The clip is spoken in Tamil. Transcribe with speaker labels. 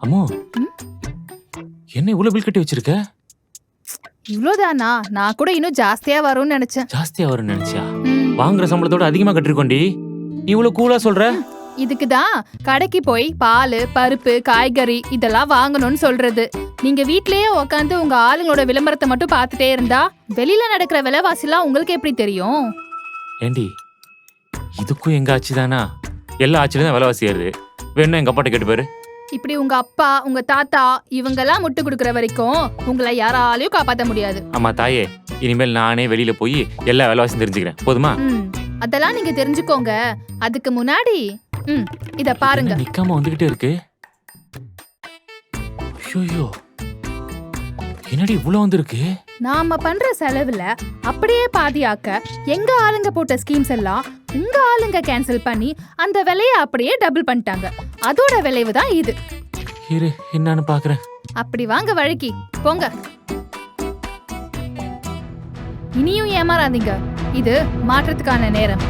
Speaker 1: அம்மோ, என்ன இவ்வளவு பில் கட்டி வச்சிருக்க?
Speaker 2: இவ்ளோதானா? நான் கூட இன்னும் ஜாஸ்தியா வரும்னு நினைச்சேன்.
Speaker 1: ஜாஸ்தியா வரும்னு நினைச்சியா? வாங்குற சம்பளத்தோட அதிகமா கட்டிருக்கோண்டி. நீ இவ்வளவு கூலா சொல்ற?
Speaker 2: இதுக்குதான் கடைக்கு போய் பால், பருப்பு, காய்கறி இதெல்லாம் வாங்கணும்னு சொல்றது. நீங்க வீட்லயே உட்காந்து உங்க ஆளுங்களோட விளம்பரத்தை மட்டும் பார்த்துட்டே இருந்தா வெளியில நடக்கிற விலைவாசிலாம் உங்களுக்கு எப்படி தெரியும்?
Speaker 1: ஏண்டி, இதுக்கும் எங்க ஆட்சி தானா? எல்லா ஆட்சியிலும் தான் விலைவாசி ஏறுது. வேணும் எங்க அப்பாட்ட கேட்டு பாரு.
Speaker 2: இப்படி உங்க அப்பா, உங்க தாத்தா இவங்கெல்லாம் முட்டு கொடுக்கற வரைக்கும் உங்களை யாராலையும் காப்பாத்த முடியாது.
Speaker 1: ஆமா தாயே, இனிமேல் நானே வெளியில போய் எல்லா விலைவாசியும் தெரிஞ்சுக்கிறேன். போதுமா?
Speaker 2: அதெல்லாம் நீங்க தெரிஞ்சுக்கோங்க. அதுக்கு முன்னாடி இத பாருங்க.
Speaker 1: நிக்காம வந்துகிட்டே இருக்கு. ஐயோ, என்னடி இவ்வளவு வந்திருக்கு?
Speaker 2: நாம பண்ற செலவுல அப்படியே பாதியாக்க எங்க ஆளுங்க போட்ட ஸ்கீம்ஸ் எல்லாம் உங்க ஆளுங்க கேன்சல் பண்ணி அந்த விலைய அப்படியே டபுள் பண்ணிட்டாங்க. அதோட விளைவு தான் இது.
Speaker 1: இரு, என்னன்னு பாக்குறேன்.
Speaker 2: அப்படி வாங்க வழிக்கு போங்க. இனியும் ஏமாறாதீங்க. இது மாற்றத்துக்கான நேரம்.